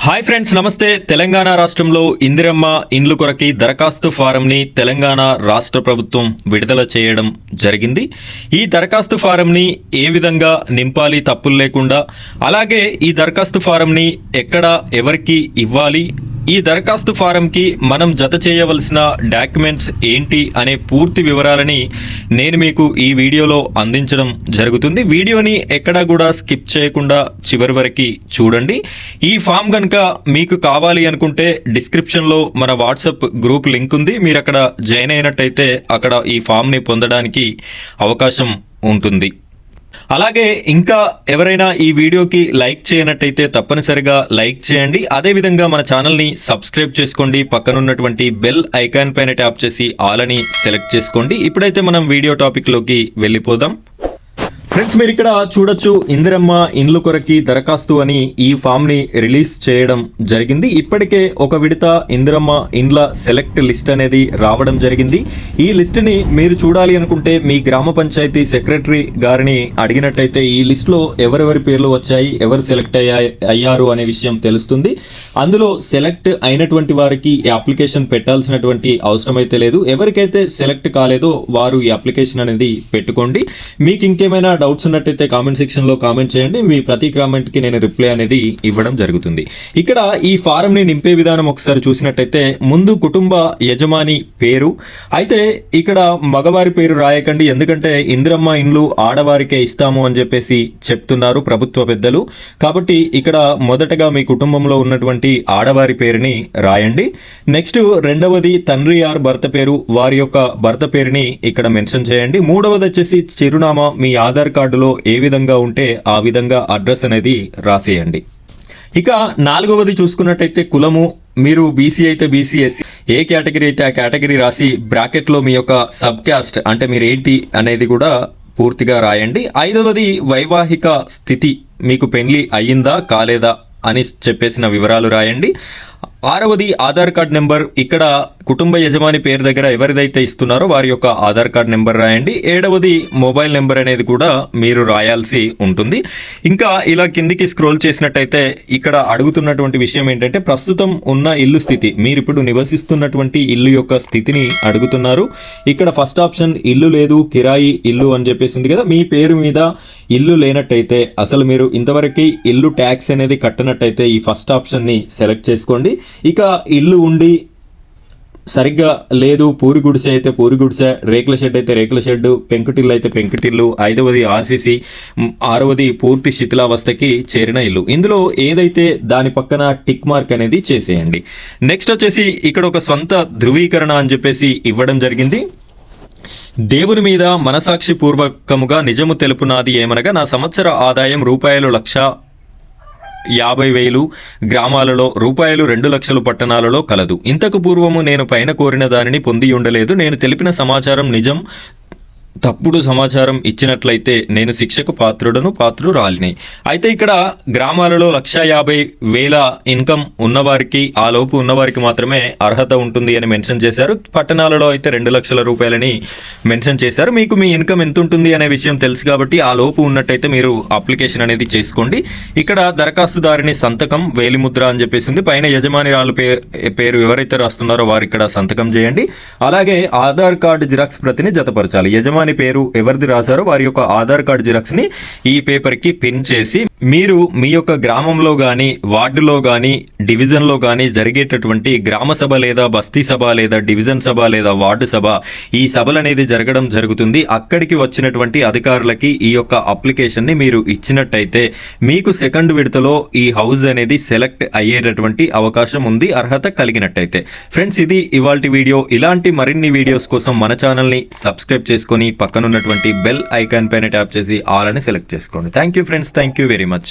Hi friends, నమస్తే. తెలంగాణ రాష్ట్రంలో ఇందిరమ్మ ఇండ్లు కొరకి దరఖాస్తు ఫారంని తెలంగాణ రాష్ట్ర ప్రభుత్వం విడుదల చేయడం జరిగింది. ఈ దరఖాస్తు ఫారంని ఏ విధంగా నింపాలి తప్పులు లేకుండా, అలాగే ఈ దరఖాస్తు ఫారంని ఎక్కడ ఎవరికి ఇవ్వాలి, ఈ దరఖాస్తు ఫారంకి మనం జత చేయవలసిన డాక్యుమెంట్స్ ఏంటి అనే పూర్తి వివరాలని నేను మీకు ఈ వీడియోలో అందించడం జరుగుతుంది. వీడియోని ఎక్కడా కూడా స్కిప్ చేయకుండా చివరి వరకు చూడండి. ఈ ఫామ్ కనుక మీకు కావాలి అనుకుంటే డిస్క్రిప్షన్లో మన వాట్సాప్ గ్రూప్ లింక్ ఉంది. మీరు అక్కడ జాయిన్ అయినట్టయితే అక్కడ ఈ ఫామ్ని పొందడానికి అవకాశం ఉంటుంది. అలాగే ఇంకా ఎవరైనా ఈ వీడియోకి లైక్ చేయనట్టయితే తప్పనిసరిగా లైక్ చేయండి. అదేవిధంగా మన ఛానల్ని సబ్స్క్రైబ్ చేసుకోండి. పక్కనున్నటువంటి బెల్ ఐకాన్ పైన ట్యాప్ చేసి ఆల్ అని సెలెక్ట్ చేసుకోండి. ఇప్పుడైతే మనం వీడియో టాపిక్లోకి వెళ్ళిపోదాం. ఫ్రెండ్స్, మీరు ఇక్కడ చూడొచ్చు, ఇందిరమ్మ ఇండ్లు కొరకి దరఖాస్తు అని ఈ ఫామ్ని రిలీజ్ చేయడం జరిగింది. ఇప్పటికే ఒక విడత ఇందిరమ్మ ఇండ్ల సెలెక్ట్ లిస్ట్ అనేది రావడం జరిగింది. ఈ లిస్టుని మీరు చూడాలి అనుకుంటే మీ గ్రామ పంచాయతీ సెక్రటరీ గారిని అడిగినట్టయితే ఈ లిస్టులో ఎవరెవరి పేర్లు వచ్చాయి, ఎవరు సెలెక్ట్ అయ్యారు అనే విషయం తెలుస్తుంది. అందులో సెలెక్ట్ అయినటువంటి వారికి ఈ అప్లికేషన్ పెట్టాల్సినటువంటి అవసరం అయితే లేదు. ఎవరికైతే సెలెక్ట్ కాలేదో వారు ఈ అప్లికేషన్ అనేది పెట్టుకోండి. మీకు ఇంకేమైనా డౌట్స్ ఉన్నట్టయితే కామెంట్ సెక్షన్ లో కామెంట్ చేయండి. మీ ప్రతి కామెంట్ కి నేను రిప్లై అనేది ఇవ్వడం జరుగుతుంది. ఇక్కడ ఈ ఫారం ని నింపే విధానం ఒకసారి చూసినట్టయితే ముందు కుటుంబ యజమాని పేరు, అయితే ఇక్కడ మగవారి పేరు రాయకండి, ఎందుకంటే ఇందిరమ్మ ఇండ్లు ఆడవారికే ఇస్తాము అని చెప్పేసి చెప్తున్నారు ప్రభుత్వ పెద్దలు. కాబట్టి ఇక్కడ మొదటగా మీ కుటుంబంలో ఉన్నటువంటి ఆడవారి పేరుని రాయండి. నెక్స్ట్ రెండవది తండ్రి ఆర్ భర్త పేరు, వారి యొక్క భర్త పేరుని ఇక్కడ మెన్షన్ చేయండి. మూడవది వచ్చేసి చిరునామా మీ ఆధార్ కార్డులో ఏ విధంగా ఉంటే ఆ విధంగా అడ్రస్ అనేది రాసేయండి. ఇక నాలుగవది చూసుకున్నట్టయితే కులము, మీరు బీసీ అయితే బీసీ, ఎస్సీ ఏ కేటగిరీ అయితే ఆ కేటగిరీ రాసి బ్రాకెట్లో మీ యొక్క సబ్ క్యాస్ట్ అంటే మీరు ఏంటి అనేది కూడా పూర్తిగా రాయండి. ఐదవది వైవాహిక స్థితి, మీకు పెళ్లి అయ్యిందా కాలేదా అని చెప్పేసిన వివరాలు రాయండి. ఆరవది ఆధార్ కార్డ్ నెంబర్, ఇక్కడ కుటుంబ యజమాని పేరు దగ్గర ఎవరిదైతే ఇస్తున్నారో వారి యొక్క ఆధార్ కార్డ్ నెంబర్ రాయండి. ఏడవది మొబైల్ నెంబర్ అనేది కూడా మీరు రాయాల్సి ఉంటుంది. ఇంకా ఇలా కిందికి స్క్రోల్ చేసినట్టయితే ఇక్కడ అడుగుతున్నటువంటి విషయం ఏంటంటే ప్రస్తుతం ఉన్న ఇల్లు స్థితి, మీరు ఇప్పుడు నివసిస్తున్నటువంటి ఇల్లు యొక్క స్థితిని అడుగుతున్నారు. ఇక్కడ ఫస్ట్ ఆప్షన్ ఇల్లు లేదు, కిరాయి ఇల్లు అని చెప్పేసి ఉంది కదా. మీ పేరు మీద ఇల్లు లేనట్టయితే, అసలు మీరు ఇంతవరకు ఇల్లు ట్యాక్స్ అనేది కట్టనట్టయితే ఈ ఫస్ట్ ఆప్షన్ని సెలెక్ట్ చేసుకోండి. ఇక ఇల్లు ఉండి సరిగ్గా లేదు, పూరి గుడిసె అయితే పూరి గుడిసె, రేకుల షెడ్ అయితే రేకుల షెడ్, పెంకుటిల్లు అయితే పెంకుటిల్లు, ఐదవది ఆర్సీసీ, ఆరవది పూర్తి శిథిలావస్థకి చేరిన ఇల్లు. ఇందులో ఏదైతే దాని పక్కన టిక్ మార్క్ అనేది చేసేయండి. నెక్స్ట్ వచ్చేసి ఇక్కడ ఒక స్వంత ధృవీకరణ అని చెప్పేసి ఇవ్వడం జరిగింది. దేవుని మీద మనసాక్షి పూర్వకముగా నిజము తెలుపునాది ఏమనగా నా సంవత్సర ఆదాయం ₹1,50,000 గ్రామాలలో, ₹2,00,000 పట్టణాలలో కలదు. ఇంతకు పూర్వము నేను పైన కోరిన దానిని పొంది ఉండలేదు. నేను తెలిపిన సమాచారం నిజం, తప్పుడు సమాచారం ఇచ్చినట్లయితే నేను శిక్షకు పాత్రురాలిని. అయితే ఇక్కడ గ్రామాలలో 1,50,000 ఇన్కమ్ ఉన్నవారికి, ఆ లోపు ఉన్నవారికి మాత్రమే అర్హత ఉంటుంది అని మెన్షన్ చేశారు. పట్టణాలలో అయితే ₹2,00,000 మెన్షన్ చేశారు. మీకు మీ ఇన్కమ్ ఎంత ఉంటుంది అనే విషయం తెలుసు కాబట్టి ఆ లోపు ఉన్నట్టయితే మీరు అప్లికేషన్ అనేది చేసుకోండి. ఇక్కడ దరఖాస్తుదారుని సంతకం, వేలిముద్ర అని చెప్పేసి ఉంది. పైన యజమానిరాలు పేరు ఎవరైతే రాస్తున్నారో వారు ఇక్కడ సంతకం చేయండి. అలాగే ఆధార్ కార్డు జిరాక్స్ ప్రతిని జతపరచాలి. యజమాని పేరు ఎవరిది రాశారో వారి యొక్క ఆధార్ కార్డు జిరాక్స్ ని ఈ పేపర్ కి పిన్ చేసి మీరు మీ యొక్క గ్రామంలో గాని, వార్డులో గాని, డివిజన్ లో గాని జరిగేటటువంటి గ్రామ సభ లేదా బస్తీ సభ లేదా డివిజన్ సభ లేదా వార్డు సభ, ఈ సభలు అనేది జరగడం జరుగుతుంది. అక్కడికి వచ్చినటువంటి అధికారులకి ఈ యొక్క అప్లికేషన్ ని మీరు ఇచ్చినట్టయితే మీకు సెకండ్ విడతలో ఈ హౌస్ అనేది సెలెక్ట్ అయ్యేటటువంటి అవకాశం ఉంది, అర్హత కలిగినట్టయితే. ఫ్రెండ్స్, ఇది ఇవాల్టి వీడియో. ఇలాంటి మరిన్ని వీడియోస్ కోసం మన ఛానల్ ని సబ్స్క్రైబ్ చేసుకొని పక్కనున్నటువంటి బెల్ ఐకాన్ పైన ట్యాప్ చేసి ఆల్ అని సెలెక్ట్ చేసుకోండి. Thank you friends, thank you very much.